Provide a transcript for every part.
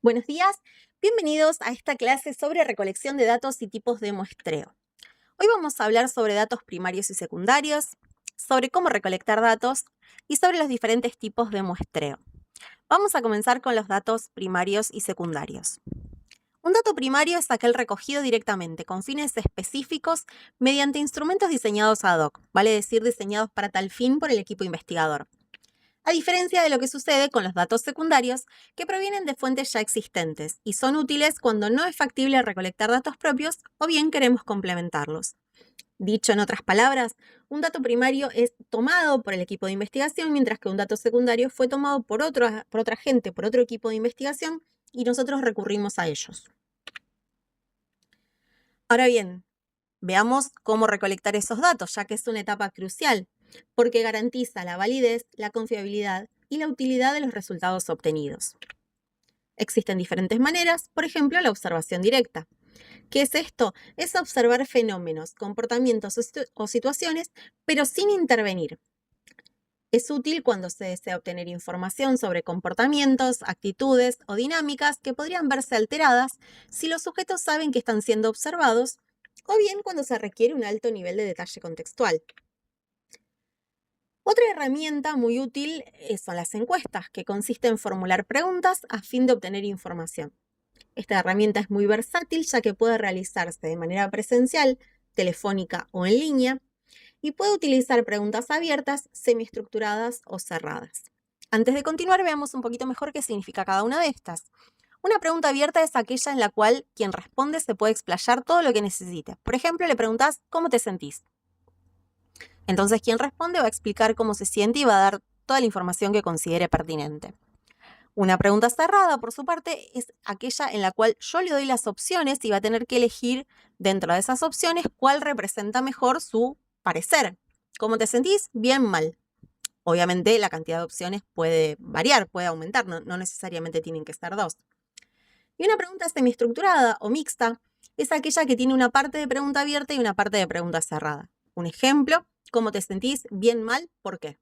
Buenos días, bienvenidos a esta clase sobre recolección de datos y tipos de muestreo. Hoy vamos a hablar sobre datos primarios y secundarios, sobre cómo recolectar datos y sobre los diferentes tipos de muestreo. Vamos a comenzar con los datos primarios y secundarios. Un dato primario es aquel recogido directamente con fines específicos mediante instrumentos diseñados ad hoc, vale decir diseñados para tal fin por el equipo investigador. A diferencia de lo que sucede con los datos secundarios, que provienen de fuentes ya existentes y son útiles cuando no es factible recolectar datos propios o bien queremos complementarlos. Dicho en otras palabras, un dato primario es tomado por el equipo de investigación, mientras que un dato secundario fue tomado por otra gente, por otro equipo de investigación, y nosotros recurrimos a ellos. Ahora bien, veamos cómo recolectar esos datos, ya que es una etapa crucial, porque garantiza la validez, la confiabilidad y la utilidad de los resultados obtenidos. Existen diferentes maneras, por ejemplo, la observación directa. ¿Qué es esto? Es observar fenómenos, comportamientos o situaciones, pero sin intervenir. Es útil cuando se desea obtener información sobre comportamientos, actitudes o dinámicas que podrían verse alteradas si los sujetos saben que están siendo observados, o bien cuando se requiere un alto nivel de detalle contextual. Otra herramienta muy útil son las encuestas, que consiste en formular preguntas a fin de obtener información. Esta herramienta es muy versátil, ya que puede realizarse de manera presencial, telefónica o en línea, y puede utilizar preguntas abiertas, semiestructuradas o cerradas. Antes de continuar, veamos un poquito mejor qué significa cada una de estas. Una pregunta abierta es aquella en la cual quien responde se puede explayar todo lo que necesite. Por ejemplo, le preguntas ¿cómo te sentís? Entonces, quien responde va a explicar cómo se siente y va a dar toda la información que considere pertinente. Una pregunta cerrada, por su parte, es aquella en la cual yo le doy las opciones y va a tener que elegir dentro de esas opciones cuál representa mejor su parecer. ¿Cómo te sentís? Bien, mal. Obviamente la cantidad de opciones puede variar, puede aumentar, no necesariamente tienen que ser dos. Y una pregunta semiestructurada o mixta es aquella que tiene una parte de pregunta abierta y una parte de pregunta cerrada. Un ejemplo, ¿cómo te sentís? Bien, mal, ¿por qué?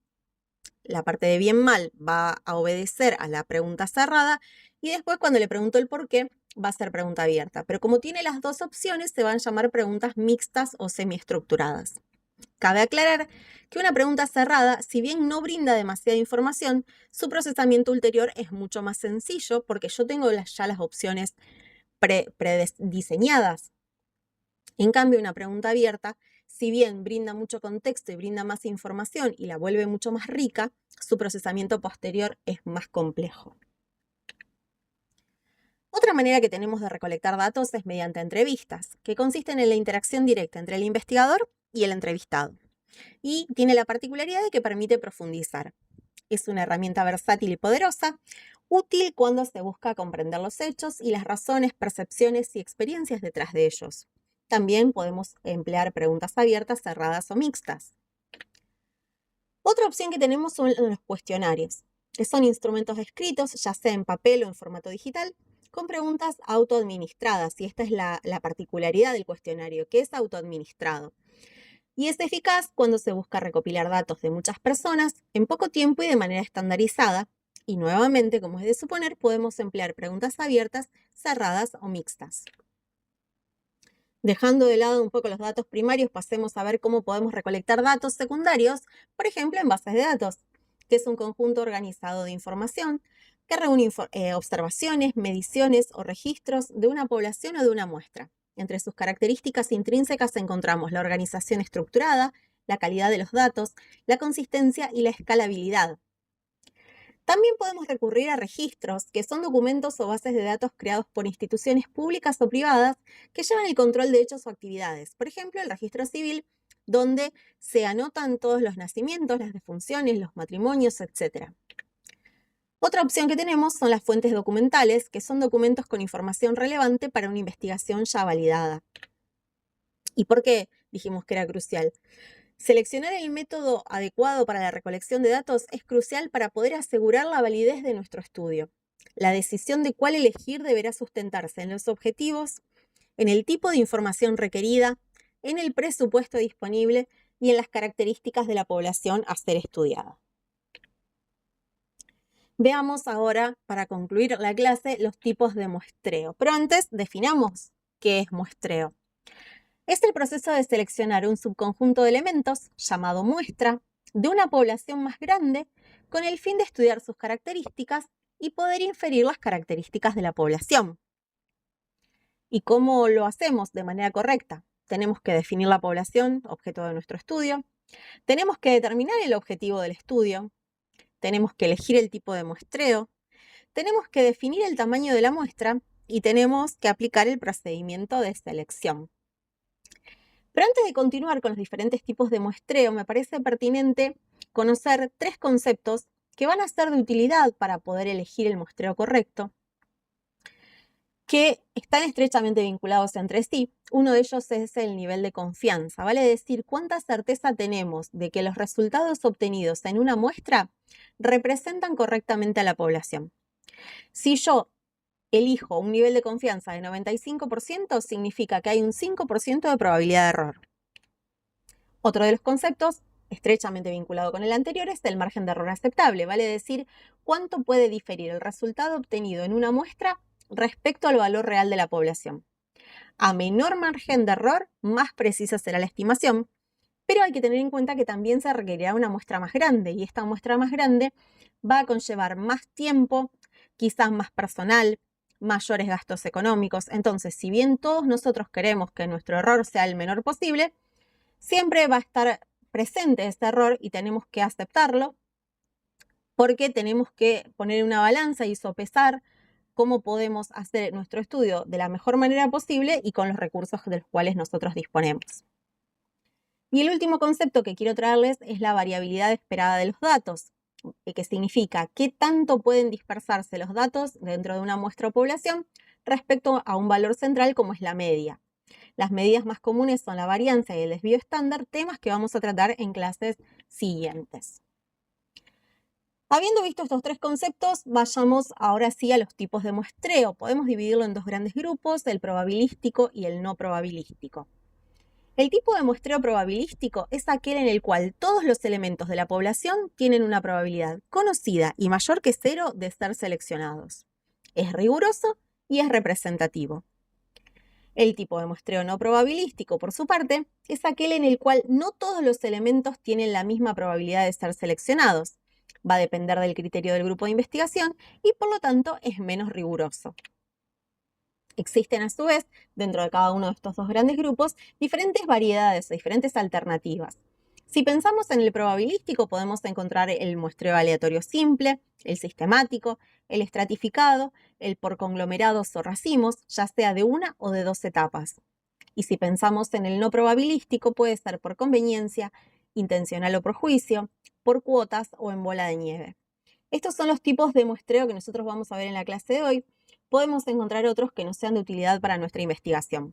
La parte de bien, mal va a obedecer a la pregunta cerrada y después cuando le pregunto el por qué va a ser pregunta abierta. Pero como tiene las dos opciones, se van a llamar preguntas mixtas o semiestructuradas. Cabe aclarar que una pregunta cerrada, si bien no brinda demasiada información, su procesamiento ulterior es mucho más sencillo porque yo tengo ya las opciones prediseñadas. En cambio, una pregunta abierta, si bien brinda mucho contexto y brinda más información y la vuelve mucho más rica, su procesamiento posterior es más complejo. Otra manera que tenemos de recolectar datos es mediante entrevistas, que consisten en la interacción directa entre el investigador y el entrevistado. Y tiene la particularidad de que permite profundizar. Es una herramienta versátil y poderosa, útil cuando se busca comprender los hechos y las razones, percepciones y experiencias detrás de ellos. También podemos emplear preguntas abiertas, cerradas o mixtas. Otra opción que tenemos son los cuestionarios, que son instrumentos escritos, ya sea en papel o en formato digital, con preguntas autoadministradas. Y esta es la particularidad del cuestionario, que es autoadministrado. Y es eficaz cuando se busca recopilar datos de muchas personas en poco tiempo y de manera estandarizada. Y nuevamente, como es de suponer, podemos emplear preguntas abiertas, cerradas o mixtas. Dejando de lado un poco los datos primarios, pasemos a ver cómo podemos recolectar datos secundarios, por ejemplo, en bases de datos, que es un conjunto organizado de información que reúne observaciones, mediciones o registros de una población o de una muestra. Entre sus características intrínsecas encontramos la organización estructurada, la calidad de los datos, la consistencia y la escalabilidad. También podemos recurrir a registros, que son documentos o bases de datos creados por instituciones públicas o privadas que llevan el control de hechos o actividades. Por ejemplo, el registro civil, donde se anotan todos los nacimientos, las defunciones, los matrimonios, etc. Otra opción que tenemos son las fuentes documentales, que son documentos con información relevante para una investigación ya validada. ¿Y por qué dijimos que era crucial? Seleccionar el método adecuado para la recolección de datos es crucial para poder asegurar la validez de nuestro estudio. La decisión de cuál elegir deberá sustentarse en los objetivos, en el tipo de información requerida, en el presupuesto disponible y en las características de la población a ser estudiada. Veamos ahora, para concluir la clase, los tipos de muestreo. Pero antes, definamos qué es muestreo. Es el proceso de seleccionar un subconjunto de elementos, llamado muestra, de una población más grande, con el fin de estudiar sus características y poder inferir las características de la población. ¿Y cómo lo hacemos de manera correcta? Tenemos que definir la población, objeto de nuestro estudio. Tenemos que determinar el objetivo del estudio. Tenemos que elegir el tipo de muestreo. Tenemos que definir el tamaño de la muestra y tenemos que aplicar el procedimiento de selección. Pero antes de continuar con los diferentes tipos de muestreo, me parece pertinente conocer 3 conceptos que van a ser de utilidad para poder elegir el muestreo correcto, que están estrechamente vinculados entre sí. Uno de ellos es el nivel de confianza, vale decir cuánta certeza tenemos de que los resultados obtenidos en una muestra representan correctamente a la población. Si yo elijo un nivel de confianza de 95%, significa que hay un 5% de probabilidad de error. Otro de los conceptos, estrechamente vinculado con el anterior, es el margen de error aceptable, vale decir cuánto puede diferir el resultado obtenido en una muestra respecto al valor real de la población. A menor margen de error, más precisa será la estimación, pero hay que tener en cuenta que también se requerirá una muestra más grande, y esta muestra más grande va a conllevar más tiempo, quizás más personal, mayores gastos económicos. Entonces, si bien todos nosotros queremos que nuestro error sea el menor posible, siempre va a estar presente ese error y tenemos que aceptarlo, porque tenemos que poner una balanza y sopesar cómo podemos hacer nuestro estudio de la mejor manera posible y con los recursos de los cuales nosotros disponemos. Y el último concepto que quiero traerles es la variabilidad esperada de los datos, que significa qué tanto pueden dispersarse los datos dentro de una muestra o población respecto a un valor central como es la media. Las medidas más comunes son la varianza y el desvío estándar, temas que vamos a tratar en clases siguientes. Habiendo visto estos 3 conceptos, vayamos ahora sí a los tipos de muestreo. Podemos dividirlo en 2 grandes grupos, el probabilístico y el no probabilístico. El tipo de muestreo probabilístico es aquel en el cual todos los elementos de la población tienen una probabilidad conocida y mayor que 0 de ser seleccionados. Es riguroso y es representativo. El tipo de muestreo no probabilístico, por su parte, es aquel en el cual no todos los elementos tienen la misma probabilidad de ser seleccionados. Va a depender del criterio del grupo de investigación y, por lo tanto, es menos riguroso. Existen, a su vez, dentro de cada uno de estos 2 grandes grupos, diferentes variedades, diferentes alternativas. Si pensamos en el probabilístico, podemos encontrar el muestreo aleatorio simple, el sistemático, el estratificado, el por conglomerados o racimos, ya sea de 1 o de 2 etapas. Y si pensamos en el no probabilístico, puede ser por conveniencia, intencional o por juicio, por cuotas o en bola de nieve. Estos son los tipos de muestreo que nosotros vamos a ver en la clase de hoy. Podemos encontrar otros que no sean de utilidad para nuestra investigación.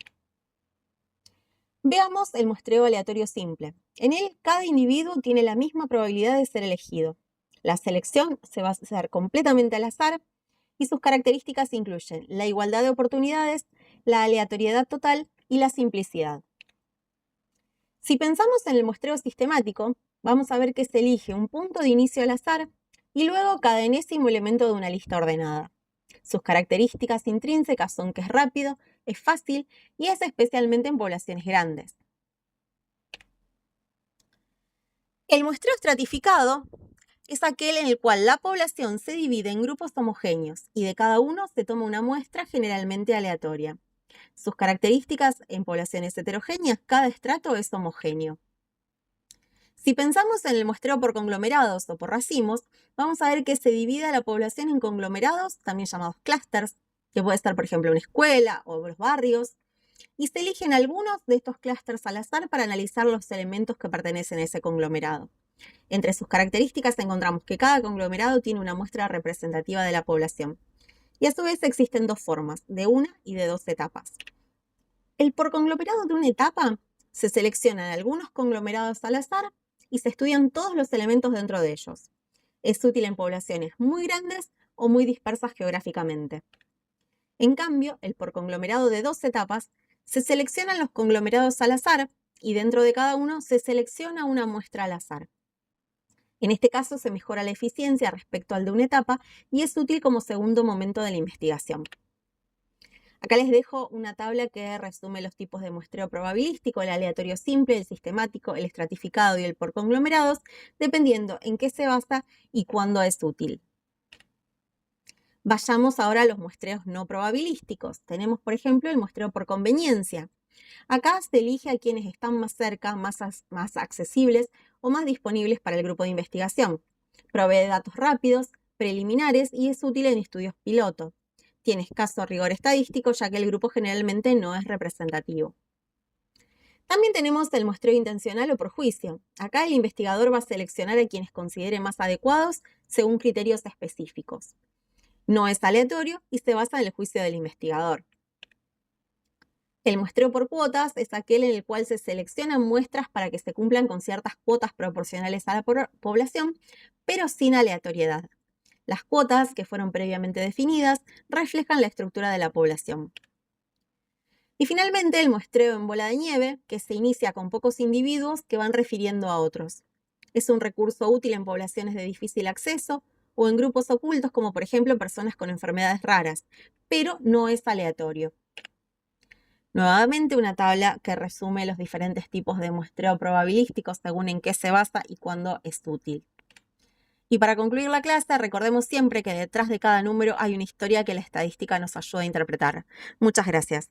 Veamos el muestreo aleatorio simple. En él, cada individuo tiene la misma probabilidad de ser elegido. La selección se va a hacer completamente al azar y sus características incluyen la igualdad de oportunidades, la aleatoriedad total y la simplicidad. Si pensamos en el muestreo sistemático, vamos a ver que se elige un punto de inicio al azar y luego cada enésimo elemento de una lista ordenada. Sus características intrínsecas son que es rápido, es fácil y es especialmente en poblaciones grandes. El muestreo estratificado es aquel en el cual la población se divide en grupos homogéneos y de cada uno se toma una muestra generalmente aleatoria. Sus características en poblaciones heterogéneas, cada estrato es homogéneo. Si pensamos en el muestreo por conglomerados o por racimos, vamos a ver que se divide a la población en conglomerados, también llamados clústeres, que puede ser, por ejemplo, una escuela o los barrios, y se eligen algunos de estos clústeres al azar para analizar los elementos que pertenecen a ese conglomerado. Entre sus características encontramos que cada conglomerado tiene una muestra representativa de la población. Y a su vez existen 2 formas, de 1 y de 2 etapas. El por conglomerado de una etapa se seleccionan algunos conglomerados al azar y se estudian todos los elementos dentro de ellos. Es útil en poblaciones muy grandes o muy dispersas geográficamente. En cambio, el por conglomerado de 2 etapas se seleccionan los conglomerados al azar y dentro de cada uno se selecciona una muestra al azar. En este caso se mejora la eficiencia respecto al de una etapa y es útil como segundo momento de la investigación. Acá les dejo una tabla que resume los tipos de muestreo probabilístico: el aleatorio simple, el sistemático, el estratificado y el por conglomerados, dependiendo en qué se basa y cuándo es útil. Vayamos ahora a los muestreos no probabilísticos. Tenemos, por ejemplo, el muestreo por conveniencia. Acá se elige a quienes están más cerca, más accesibles o más disponibles para el grupo de investigación. Provee datos rápidos, preliminares y es útil en estudios piloto. Tiene escaso rigor estadístico, ya que el grupo generalmente no es representativo. También tenemos el muestreo intencional o por juicio. Acá el investigador va a seleccionar a quienes considere más adecuados según criterios específicos. No es aleatorio y se basa en el juicio del investigador. El muestreo por cuotas es aquel en el cual se seleccionan muestras para que se cumplan con ciertas cuotas proporcionales a la población, pero sin aleatoriedad. Las cuotas, que fueron previamente definidas, reflejan la estructura de la población. Y finalmente el muestreo en bola de nieve, que se inicia con pocos individuos que van refiriendo a otros. Es un recurso útil en poblaciones de difícil acceso o en grupos ocultos, como por ejemplo personas con enfermedades raras, pero no es aleatorio. Nuevamente una tabla que resume los diferentes tipos de muestreo probabilístico según en qué se basa y cuándo es útil. Y para concluir la clase, recordemos siempre que detrás de cada número hay una historia que la estadística nos ayuda a interpretar. Muchas gracias.